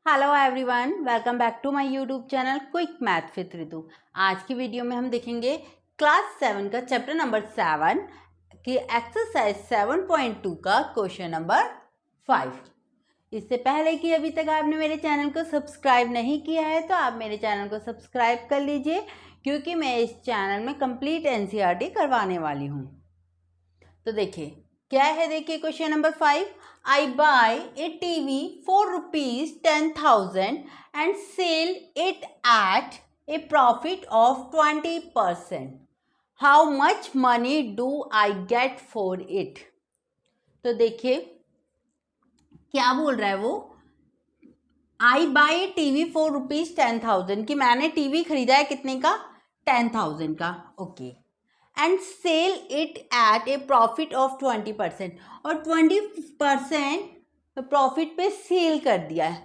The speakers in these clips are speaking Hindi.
Hello everyone, welcome back to my YouTube channel quick math with Ritu. आज की वीडियो में हम देखेंगे क्लास 7 का चैप्टर नंबर 7 की एक्सरसाइज 7.2 का क्वेश्चन नंबर 5। इससे पहले कि अभी तक आपने मेरे चैनल को सब्सक्राइब नहीं किया है तो आप मेरे चैनल को सब्सक्राइब कर लीजिए, क्योंकि मैं इस चैनल में कंप्लीट एनसीईआरटी करवाने वाली हूँ। तो देखिए क्या है, देखिए question number 5। I buy a TV for rupees 10,000 and sell it at a profit of 20%. How much money do I get for it? तो देखिए क्या बोल रहा है वो, I buy a TV for rupees 10,000 कि मैंने टीवी खरीदा है कितने का, 10,000 का, okay, and sell it at a profit of 20%, और 20% प्रॉफिट पे सेल कर दिया है।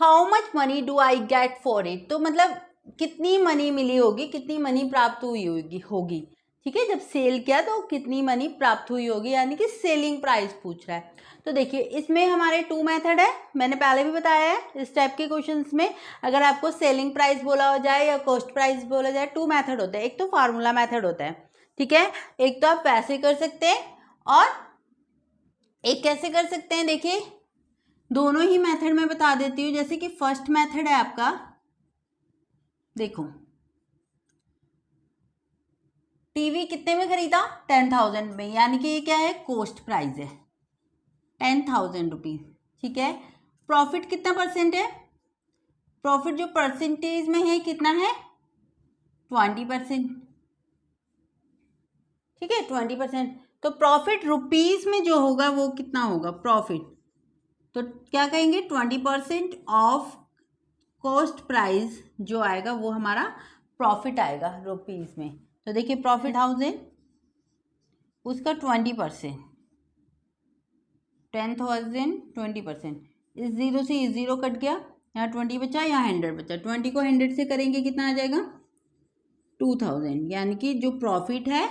How much money do I get for it, तो मतलब कितनी मनी मिली होगी, कितनी मनी प्राप्त हुई होगी। ठीक है, जब सेल किया तो कितनी मनी प्राप्त हुई होगी, यानी कि सेलिंग प्राइस पूछ रहा है। तो देखिए इसमें हमारे 2 मेथड है, मैंने पहले भी बताया है। इस टाइप के क्वेश्चंस में अगर आपको सेलिंग प्राइस बोला हो जाए या कॉस्ट प्राइस बोला जाए, 2 मेथड होते हैं। एक तो फार्मूला मेथड होता है, ठीक है, एक तो आप वैसे कर सकते हैं और एक कैसे कर सकते हैं। देखिए दोनों ही मेथड में बता देती हूँ। जैसे कि फर्स्ट मेथड है आपका, देखो टीवी कितने में खरीदा, 10,000 में, यानी कि ये क्या है, कॉस्ट प्राइस है 10,000 रुपीज। ठीक है, प्रॉफिट कितना परसेंट है, प्रॉफिट जो परसेंटेज में है कितना है, 20%। ठीक है, 20%। तो प्रॉफिट रुपीज में जो होगा वो कितना होगा, प्रॉफिट, तो क्या कहेंगे, 20% ऑफ कॉस्ट प्राइस जो आएगा वो हमारा प्रॉफिट आएगा रुपीज में। तो देखिए प्रॉफिट 1000, उसका 20%, 10,000 20%, इस जीरो से इस जीरो कट गया, यहाँ 20 बचा, यहाँ 100 बचा। 20 को 100 से करेंगे कितना आ जाएगा, 2000, यानी कि जो प्रॉफिट है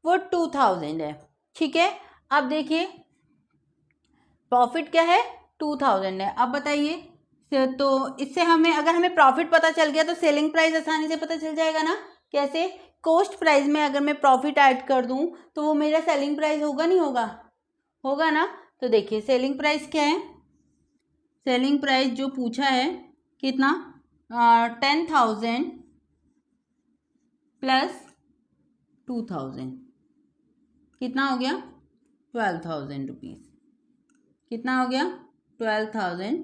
वो 2000 है। ठीक है, अब देखिए प्रॉफिट क्या है, 2000 है। अब बताइए, तो इससे हमें, अगर हमें प्रॉफिट पता चल गया तो सेलिंग प्राइस आसानी से पता चल जाएगा ना। कैसे, कॉस्ट प्राइस में अगर मैं प्रॉफिट ऐड कर दूं तो वो मेरा सेलिंग प्राइस होगा, नहीं होगा, होगा ना। तो देखिए सेलिंग प्राइस क्या है, सेलिंग प्राइस जो पूछा है कितना, 10,000 प्लस 2,000, कितना हो गया, 12,000 रुपीज़। कितना हो गया, 12,000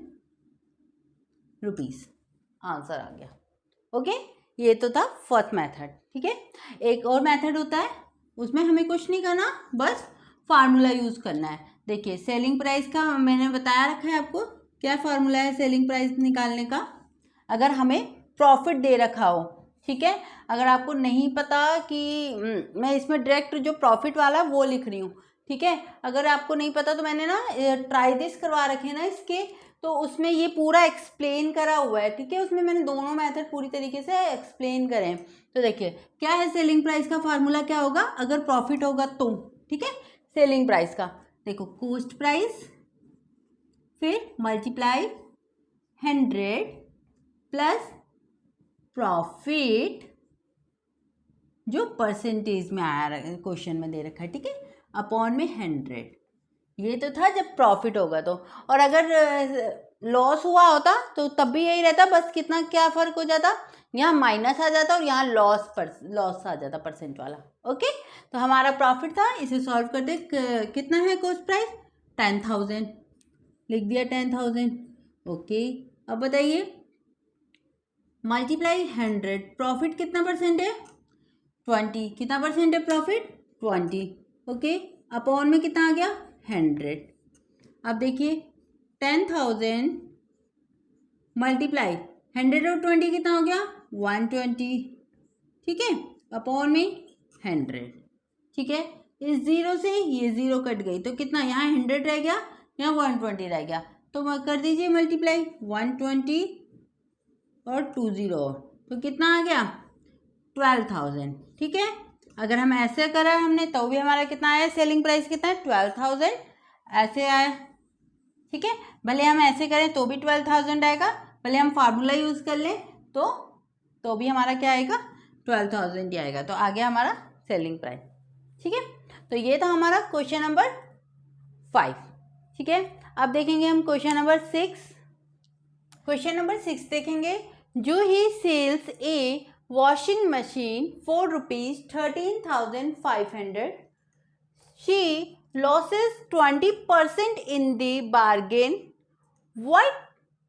रुपीज़, आंसर आ गया। ओके, ये तो था फर्स्ट मेथड। ठीक है, एक और मेथड होता है, उसमें हमें कुछ नहीं करना, बस फार्मूला यूज़ करना है। देखिए सेलिंग प्राइस का मैंने बताया रखा है आपको, क्या फार्मूला है सेलिंग प्राइस निकालने का। अगर हमें प्रॉफिट दे रखा हो, ठीक है, अगर आपको नहीं पता कि मैं इसमें डायरेक्ट जो प्रॉफिट वाला वो लिख रही हूँ, ठीक है, अगर आपको नहीं पता तो मैंने ना ट्राई दिस करवा रखे ना इसके, तो उसमें ये पूरा एक्सप्लेन करा हुआ है। ठीक है, उसमें मैंने दोनों मेथड पूरी तरीके से एक्सप्लेन करे हैं। तो देखिए क्या है, सेलिंग प्राइस का फार्मूला क्या होगा अगर प्रॉफिट होगा तो, ठीक है, सेलिंग प्राइस का देखो, कॉस्ट प्राइस फिर मल्टीप्लाई 100 प्लस प्रॉफिट जो परसेंटेज में आया क्वेश्चन में दे रखा है, ठीक है, अपॉन में 100। ये तो था जब प्रॉफिट होगा तो, और अगर लॉस हुआ होता तो तब भी यही रहता, बस कितना क्या फर्क हो जाता, यहाँ माइनस आ जाता और यहाँ लॉस आ जाता परसेंट वाला। ओके, तो हमारा प्रॉफिट था, इसे सॉल्व कर दे, कितना है कॉस्ट प्राइस, 10,000, लिख दिया 10,000। ओके, अब बताइए मल्टीप्लाई 100, प्रॉफिट कितना परसेंट है, 20, कितना परसेंट है प्रॉफिट, 20। ओके, अपॉन में कितना आ गया, 100। अब देखिए 10,000 मल्टीप्लाई 100 और 20 कितना हो गया, 120, ठीक है, अपॉन में 100। ठीक है, इस जीरो से ये जीरो कट गई तो कितना, यहाँ 100 रह गया, यहाँ 120 रह गया, तो कर दीजिए मल्टीप्लाई 120 और 20 और, तो कितना आ गया, 12,000। ठीक है, अगर हम ऐसे करा है हमने तो भी हमारा कितना आया, सेलिंग प्राइस कितना है, 12,000, ऐसे आया। ठीक है, भले हम ऐसे करें तो भी 12,000 आएगा, पहले हम फार्मूला यूज़ कर लें तो भी हमारा क्या आएगा, 12,000 ही आएगा। तो आ गया हमारा सेलिंग प्राइस। ठीक है, तो ये था हमारा क्वेश्चन नंबर 5। ठीक है, अब देखेंगे हम क्वेश्चन नंबर 6। क्वेश्चन नंबर 6 देखेंगे। Juhi sells a washing machine for ₹13,500. She loses 20% in the bargain. What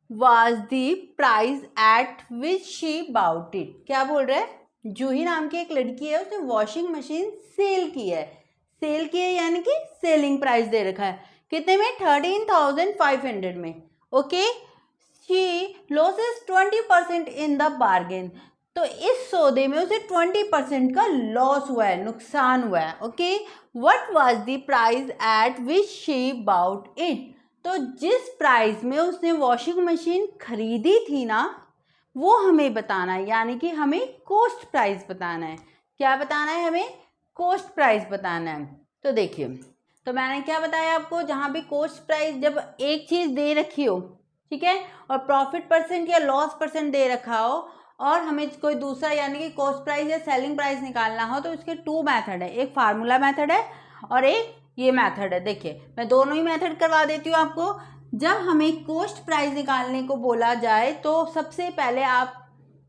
was the price at which she bought it? क्या बोल रहा है, जूही नाम की एक लड़की है, उसने वॉशिंग मशीन सेल की है। सेल की है यानी कि सेलिंग प्राइस दे रखा है, कितने में, 13,500 में। Okay, she loses 20% in the bargain. तो इस सौदे में उसे 20% का लॉस हुआ है, नुकसान हुआ है। Okay, what was the price at which she bought it. तो जिस प्राइस में उसने वॉशिंग मशीन खरीदी थी ना, वो हमें बताना है, यानी कि हमें कॉस्ट प्राइस बताना है। क्या बताना है हमें, कॉस्ट प्राइस बताना है। तो देखिए, तो मैंने क्या बताया आपको, जहाँ भी कॉस्ट प्राइस, जब एक चीज़ दे रखी हो, ठीक है, और प्रॉफिट परसेंट या लॉस परसेंट दे रखा हो, और हमें कोई दूसरा यानी कि कॉस्ट प्राइस या सेलिंग प्राइस निकालना हो, तो उसके 2 मेथड है, एक फार्मूला मेथड है और एक ये मेथड है। देखिए, मैं दोनों ही मेथड करवा देती हूँ आपको। जब हमें कॉस्ट प्राइस निकालने को बोला जाए तो सबसे पहले आप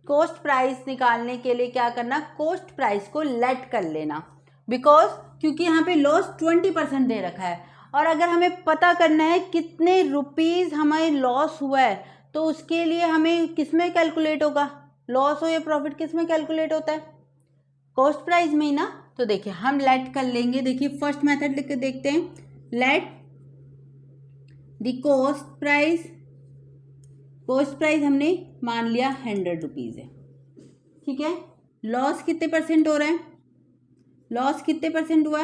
कॉस्ट प्राइस निकालने के लिए क्या करना, कॉस्ट प्राइस को लेट कर लेना, बिकॉज क्योंकि यहाँ पे लॉस 20% दे रखा है, और अगर हमें पता करना है कितने रुपीज़ हमें लॉस हुआ है, तो उसके लिए हमें किस में कैलकुलेट होगा, लॉस हो या प्रॉफिट, किस में कैलकुलेट होता है, कॉस्ट प्राइस में ही ना। तो देखिए, हम लेट कर लेंगे। देखिए, फर्स्ट मेथड लिख के देखते हैं, let the cost price. Cost price हमने मान लिया 100 रुपीज़ है। ठीक है, लॉस कितने परसेंट हो रहा है, लॉस कितने परसेंट हुआ,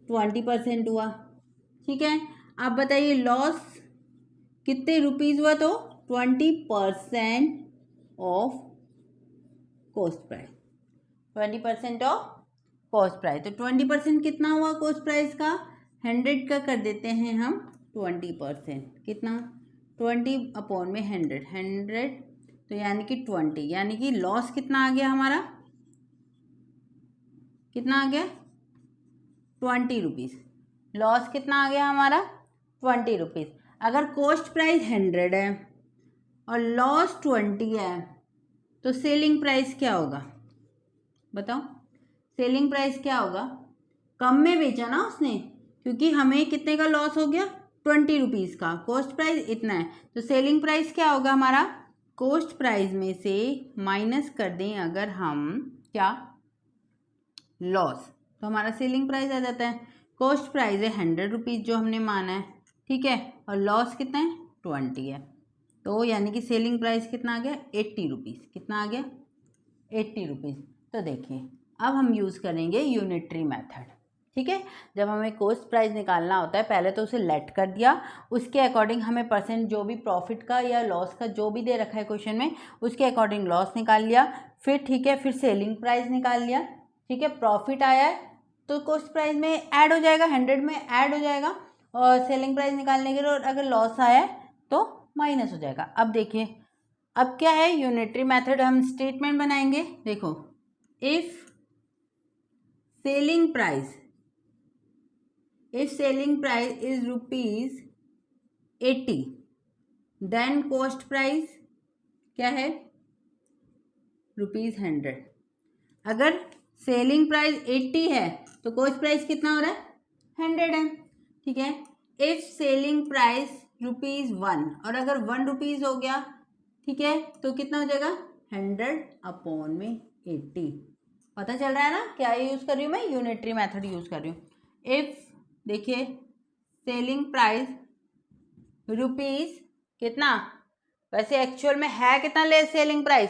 20% हुआ। ठीक है, आप बताइए लॉस कितने रुपीज़ हुआ, तो 20% of cost price, 20% of cost price. तो 20% कितना हुआ कॉस्ट प्राइस का, 100 का कर देते हैं हम 20%, कितना, 20 अपॉन में 100, तो यानी कि 20, यानी कि लॉस कितना आ गया हमारा, कितना आ गया, 20 रुपीज़। लॉस कितना आ गया हमारा, 20 रुपीज़। अगर कॉस्ट प्राइस 100 है और लॉस 20 है, तो सेलिंग प्राइस क्या होगा, बताओ, सेलिंग प्राइस क्या होगा, कम में बेचा ना उसने, क्योंकि हमें कितने का लॉस हो गया, 20 रुपीज़ का, कॉस्ट प्राइस इतना है, तो सेलिंग प्राइस क्या होगा हमारा, कॉस्ट प्राइस में से माइनस कर दें अगर हम क्या, लॉस, तो हमारा सेलिंग प्राइस आ जाता है। कॉस्ट प्राइस है 100 रुपीज़ जो हमने माना है, ठीक है, और लॉस कितना है, 20 है, तो यानी कि सेलिंग प्राइस कितना आ गया, 80 रुपीज़। कितना आ गया, 80 रुपीज़। तो देखिए, अब हम यूज़ करेंगे यूनिटरी मेथड। ठीक है, जब हमें कॉस्ट प्राइस निकालना होता है, पहले तो उसे लेट कर दिया, उसके अकॉर्डिंग हमें परसेंट जो भी प्रॉफिट का या लॉस का जो भी दे रखा है क्वेश्चन में, उसके अकॉर्डिंग लॉस निकाल लिया। फिर ठीक है, फिर सेलिंग प्राइस निकाल लिया। ठीक है, प्रॉफिट आया है तो कॉस्ट प्राइस में ऐड हो जाएगा, 100 में ऐड हो जाएगा, और सेलिंग प्राइस निकालने के लिए, और अगर लॉस आया है तो माइनस हो जाएगा। अब देखिए, अब क्या है, यूनिटरी मेथड, हम स्टेटमेंट बनाएंगे। देखो, if selling price is ₹80, then cost price क्या है, ₹100। अगर सेलिंग प्राइस 80 है तो कॉस्ट प्राइस कितना हो रहा है, 100 है। ठीक है, इफ सेलिंग प्राइस ₹1, और अगर 1 रुपीज़ हो गया, ठीक है, तो कितना हो जाएगा, 100 अपॉन में 80। पता चल रहा है ना, क्या यूज़ कर रही हूँ मैं, यूनिटरी मेथड यूज़ कर रही हूँ। इफ देखिए, सेलिंग प्राइस रुपीज़ कितना, वैसे एक्चुअल में है कितना, ले सेलिंग प्राइस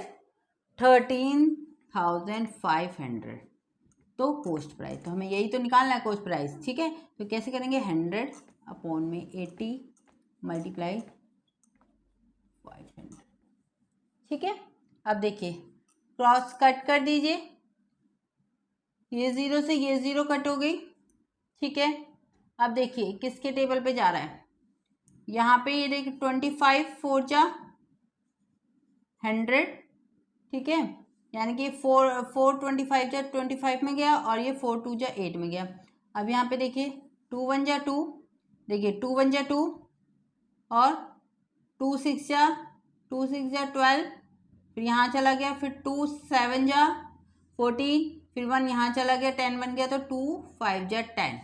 13,500, तो कॉस्ट प्राइस, तो हमें यही तो निकालना है, कॉस्ट प्राइस। ठीक है, तो कैसे करेंगे, 100 अपॉन में 80 मल्टीप्लाई 500। ठीक है, अब देखिए, क्रॉस कट कर दीजिए, ये 0 से ये 0 कट हो गई। ठीक है, अब देखिए किसके टेबल पे जा रहा है, यहाँ पे ये देखिए 25 4 जा 100, ठीक है, यानी कि 4 25 जा 25 में गया और ये 4 2 जा 8 में गया। अब यहाँ पे देखिए 2 1 जा 2, देखिए 2 1 जा 2 और 2 6 जा 12, फिर यहाँ चला गया, फिर 2 7 जा 14, फिर 1 यहाँ चला गया, 10 बन गया, तो 2 5 जा 10,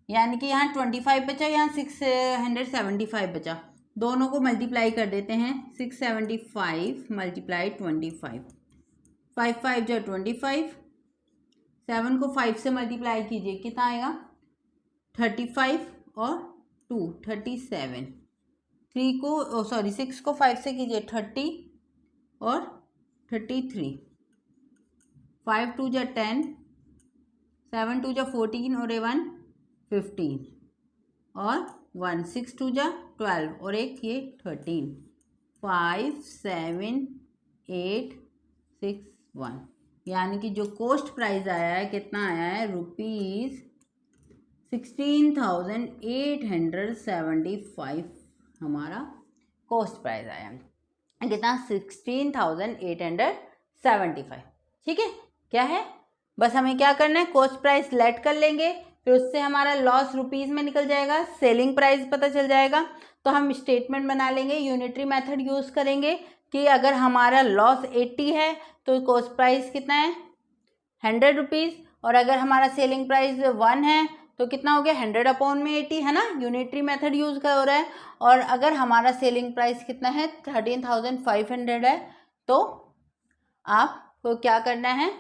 यानी कि यहाँ 25 बचा, यहाँ 675 बचा। दोनों को मल्टीप्लाई कर देते हैं, 675 मल्टीप्लाई 25, 5 5 जा 25, 7 को 5 से मल्टीप्लाई कीजिए, कितना आएगा 35 और 2 37, 3 को 6 को 5 से कीजिए 30 और 33, 5 2 जा 10, 7 2 जा 14 और 1 15 और 1 6 2 जा 12 और एक ये 13, 5 7 8 6 1, यानी कि जो कॉस्ट प्राइस आया है कितना आया है ₹16,875 हमारा कॉस्ट प्राइस आया है। कितना 16,875, ठीक है। क्या है, बस हमें क्या करना है, कॉस्ट प्राइस लेट कर लेंगे, फिर उससे हमारा लॉस रुपीज़ में निकल जाएगा, सेलिंग प्राइस पता चल जाएगा, तो हम स्टेटमेंट बना लेंगे, यूनिटरी मेथड यूज़ करेंगे कि अगर हमारा लॉस 80 है तो कॉस्ट प्राइस कितना है 100 रुपीज़, और अगर हमारा सेलिंग प्राइस 1 है तो कितना हो गया 100 अपॉन में 80, है ना, यूनिटरी मेथड यूज़ हो रहा है। और अगर हमारा सेलिंग प्राइस कितना है 13,500 है, तो आपको क्या करना है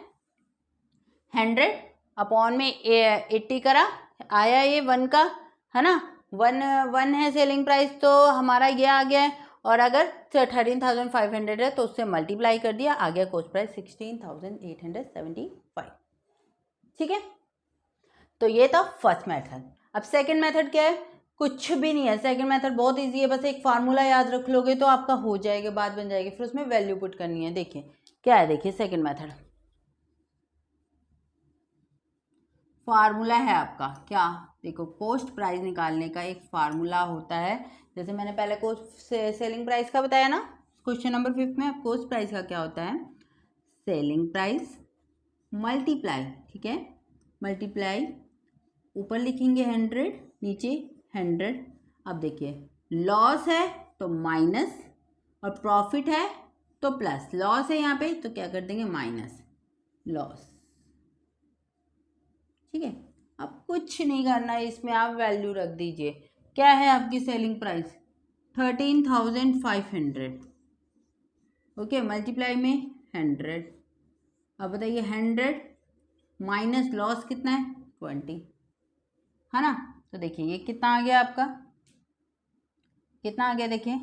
100 अपॉन में 80 करा, आया ये 1 का, है ना, 1 है सेलिंग प्राइस, तो हमारा ये आ गया है, और अगर 13,500 है तो उससे मल्टीप्लाई कर दिया, आ गया कॉस्ट प्राइस 16,875, ठीक है। तो ये था फर्स्ट मेथड। अब सेकंड मेथड क्या है, कुछ भी नहीं है, सेकंड मेथड बहुत इजी है, बस एक फार्मूला याद रख लोगे तो आपका हो जाएगा, बात बन जाएगी, फिर उसमें वैल्यू पुट करनी है। देखिए क्या है, देखिए सेकंड मेथड फार्मूला है आपका, क्या, देखो कॉस्ट प्राइस निकालने का एक फार्मूला होता है, जैसे मैंने पहले कॉस्ट सेलिंग प्राइस का बताया ना, क्वेश्चन नंबर 5 में कॉस्ट प्राइस का क्या होता है, सेलिंग प्राइस मल्टीप्लाई, ठीक है, मल्टीप्लाई, ऊपर लिखेंगे 100, नीचे 100। अब देखिए लॉस है तो माइनस, और प्रॉफिट है तो प्लस, लॉस है यहाँ पे तो क्या कर देंगे माइनस लॉस, ठीक है। अब कुछ नहीं करना है इसमें, आप वैल्यू रख दीजिए, क्या है आपकी सेलिंग प्राइस 13,500, ओके, मल्टीप्लाई में 100। अब बताइए 100 माइनस लॉस कितना है 20, है ना, तो देखिए ये कितना आ गया आपका, कितना आ गया, देखिए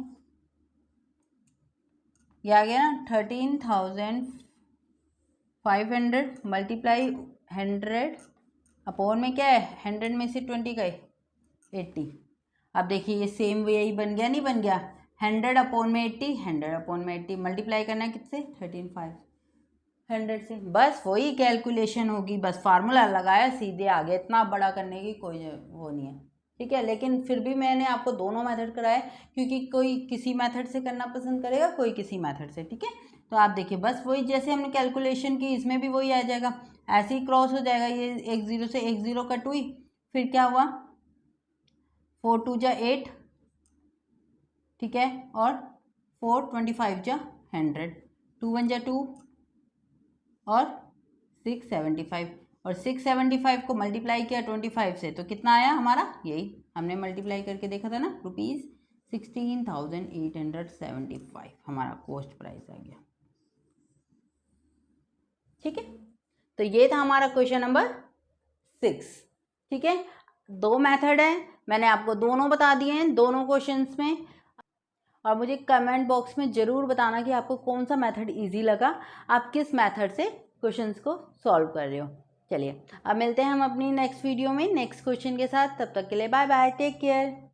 ये आ गया ना 13,500 मल्टीप्लाई 100 अपॉन में क्या है 100 में से 20 गए 80। अब देखिए ये सेम यही बन गया, नहीं बन गया, 100 अपॉन में 80, 100 अपॉन में 80 मल्टीप्लाई करना है किससे 13,500 से, बस वही कैलकुलेशन होगी, बस फार्मूला लगाया सीधे आ गया, इतना बड़ा करने की कोई वो नहीं है, ठीक है। लेकिन फिर भी मैंने आपको दोनों मेथड कराए, क्योंकि कोई किसी मेथड से करना पसंद करेगा, कोई किसी मेथड से, ठीक है। तो आप देखिए बस वही जैसे हमने कैलकुलेशन की, इसमें भी वही आ जाएगा, ऐसे ही क्रॉस हो जाएगा, ये 1 0 से 1 0 कट हुई, फिर क्या हुआ 4 2 जा 8, ठीक है, और 4 25 जा 100, 2 1 जा 2 और 675, और 675 को मल्टीप्लाई किया 25 से तो कितना आया हमारा, यही हमने मल्टीप्लाई करके देखा था ना, ₹16,875 हमारा कॉस्ट प्राइस आ गया, ठीक है। तो ये था हमारा क्वेश्चन नंबर 6, ठीक है। 2 मेथड है, मैंने आपको दोनों बता दिए हैं दोनों क्वेश्चंस में, और मुझे कमेंट बॉक्स में ज़रूर बताना कि आपको कौन सा मेथड इजी लगा, आप किस मेथड से क्वेश्चंस को सॉल्व कर रहे हो। चलिए अब मिलते हैं हम अपनी नेक्स्ट वीडियो में नेक्स्ट क्वेश्चन के साथ, तब तक के लिए बाय बाय, टेक केयर।